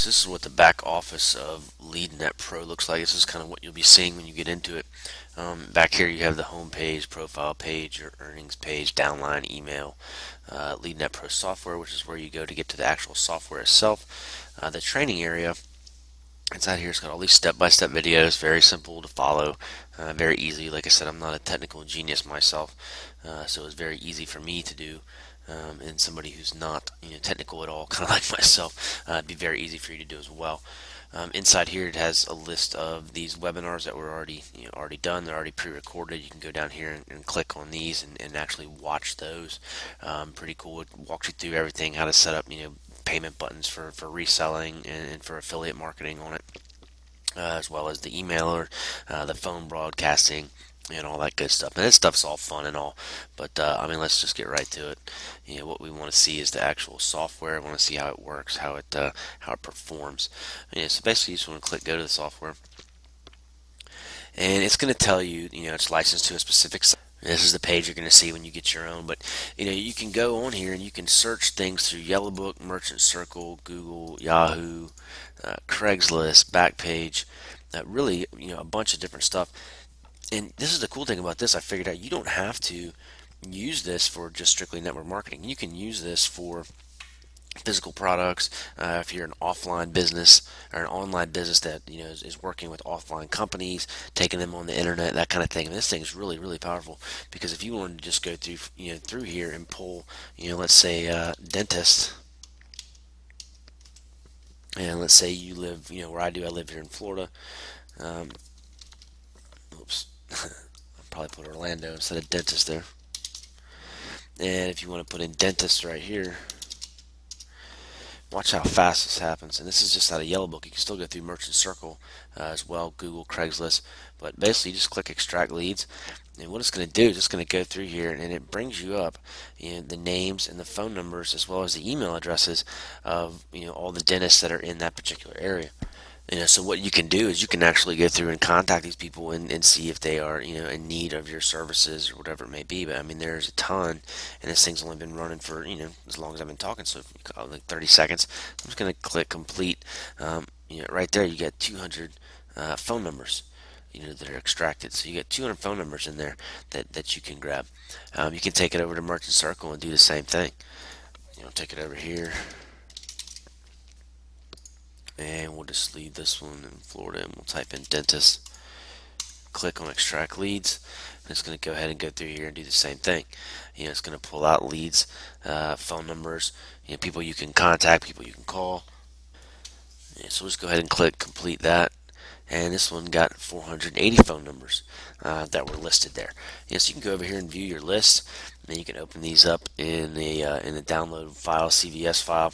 So this is what the back office of LeadNet Pro looks like. This is kind of what you'll be seeing when you get into it. Back here you have the home page, profile page, your earnings page, downline, email, LeadNet Pro software, which is where you go to get to the actual software itself. The training area inside here, it's got all these step-by-step videos, very simple to follow, very easy. Like I said, I'm not a technical genius myself, so it's very easy for me to do. And somebody who's not technical at all, kind of like myself, it'd be very easy for you to do as well. Inside here, it has a list of these webinars that were already done. They're already pre-recorded. You can go down here and click on these and actually watch those. Pretty cool. It walks you through everything, how to set up payment buttons for reselling and for affiliate marketing on it, as well as the email or the phone broadcasting and all that good stuff. And this stuff's all fun and all, but I mean, let's just get right to it. What we want to see is the actual software. We want to see how it works, how it performs. So basically, you just want to click go to the software, and it's going to tell you, it's licensed to a specific site. This is the page you're going to see when you get your own, but you can go on here and you can search things through Yellowbook, Merchant Circle, Google, Yahoo, Craigslist, Backpage, really a bunch of different stuff. And this is the cool thing about this. I figured out you don't have to use this for just strictly network marketing. You can use this for physical products. If you're an offline business or an online business that is working with offline companies, taking them on the internet, that kind of thing. And this thing is really powerful, because if you wanted to just go through through here and pull let's say dentist, and let's say you live where I do. I live here in Florida. Um, Oops, I'll probably put Orlando instead of dentist there. And if you want to put in dentist right here, watch how fast this happens. And this is just out of Yellowbook. You can still go through Merchant Circle as well, Google, Craigslist. But basically, you just click extract leads. And what it's going to do is it's going to go through here, and it brings you up the names and the phone numbers, as well as the email addresses of all the dentists that are in that particular area. So what you can do is you can actually go through and contact these people and see if they are, in need of your services or whatever it may be. But I mean, there's a ton, and this thing's only been running for, as long as I've been talking, so like 30 seconds. I'm just going to click complete. Right there, you get 200 phone numbers, that are extracted. So you get 200 phone numbers in there that you can grab. You can take it over to Merchant Circle and do the same thing. Take it over here. And we'll just leave this one in Florida, and we'll type in dentist, click on extract leads, and it's going to go ahead and go through here and do the same thing. It's going to pull out leads, phone numbers, people you can contact, people you can call. So we'll just go ahead and click complete that. And this one got 480 phone numbers that were listed there. So you can go over here and view your list, and then you can open these up in the download file, CVS file.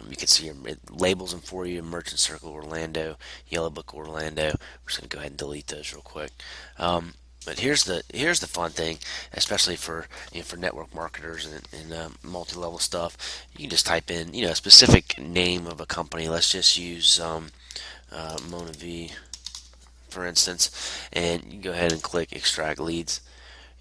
You can see it labels them for you: Merchant Circle Orlando, Yellowbook Orlando. We're just gonna go ahead and delete those real quick. But here's the fun thing, especially for for network marketers and multi-level stuff. You can just type in a specific name of a company. Let's just use Mona V, for instance, and you can go ahead and click extract leads.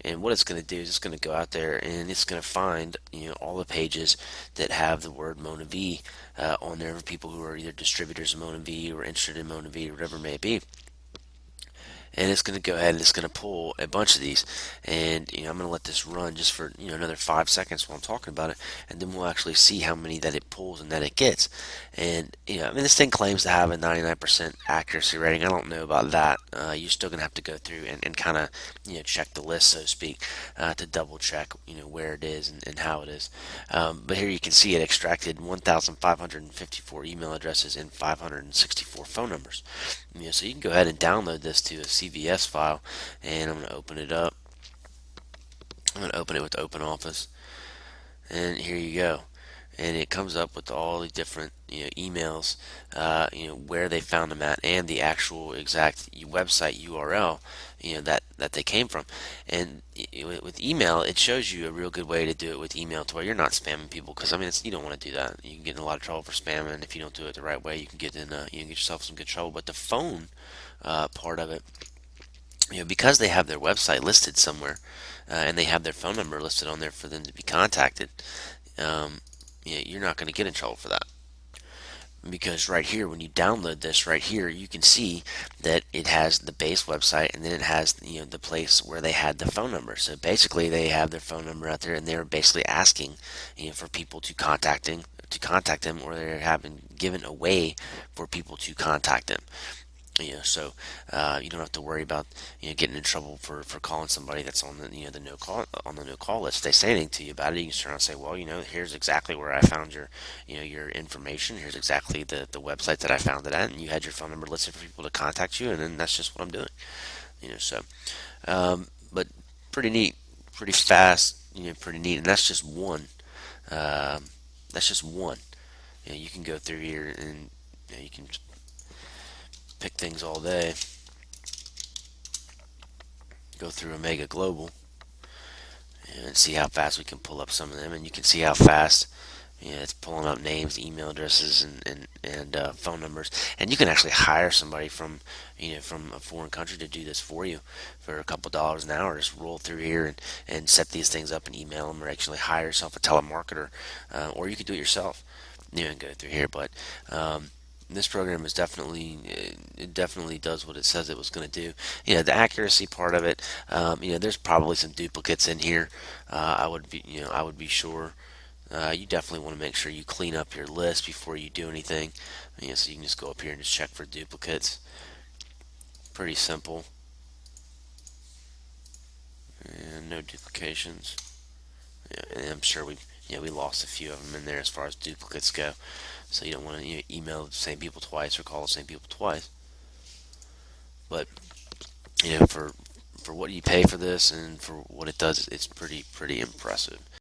And what it's going to do is it's going to go out there and it's going to find all the pages that have the word Mona V on there for people who are either distributors of Mona V or interested in Mona V or whatever it may be. And it's going to go ahead and it's going to pull a bunch of these, and I'm going to let this run just for another 5 seconds while I'm talking about it, and then we'll actually see how many that it pulls and that it gets. And I mean, this thing claims to have a 99% accuracy rating. I don't know about that. You're still going to have to go through and kind of check the list, so to speak, to double check where it is and how it is. But here you can see it extracted 1,554 email addresses and 564 phone numbers. So you can go ahead and download this to a CVS file, and I'm going to open it up. I'm going to open it with OpenOffice, and here you go. And it comes up with all the different emails, where they found them at, and the actual exact website URL that they came from. And with email, it shows you a real good way to do it with email, to where you're not spamming people, because I mean, you don't want to do that. You can get in a lot of trouble for spamming. If you don't do it the right way, you can get yourself some good trouble. But the phone part of it, because they have their website listed somewhere, and they have their phone number listed on there for them to be contacted, you're not going to get in trouble for that. because right here, when you download this right here, you can see that it has the base website, and then it has, the place where they had the phone number. So basically they have their phone number out there, and they're basically asking, for people to contact them, or they're having given a way for people to contact them. So you don't have to worry about getting in trouble for calling somebody that's on the no call list. If they say anything to you about it, you can turn around and say, well, here's exactly where I found your information. Here's exactly the website that I found it at, and you had your phone number listed for people to contact you, and then that's just what I'm doing. So but pretty neat, pretty fast, pretty neat, and that's just one. Um, that's just one. You can go through here and you can pick things all day. Go through Omega Global and see how fast we can pull up some of them, and you can see how fast it's pulling up names, email addresses, and phone numbers. And you can actually hire somebody from a foreign country to do this for you for a couple dollars an hour. Just roll through here and set these things up and email them, or actually hire yourself a telemarketer, or you could do it yourself. And go through here, but this program is it definitely does what it says it was going to do. The accuracy part of it, there's probably some duplicates in here. I would be sure. You definitely want to make sure you clean up your list before you do anything. So you can just go up here and just check for duplicates. Pretty simple, and no duplications. And I'm sure we lost a few of them in there as far as duplicates go. So you don't want to email the same people twice or call the same people twice. But for what you pay for this and for what it does, it's pretty impressive.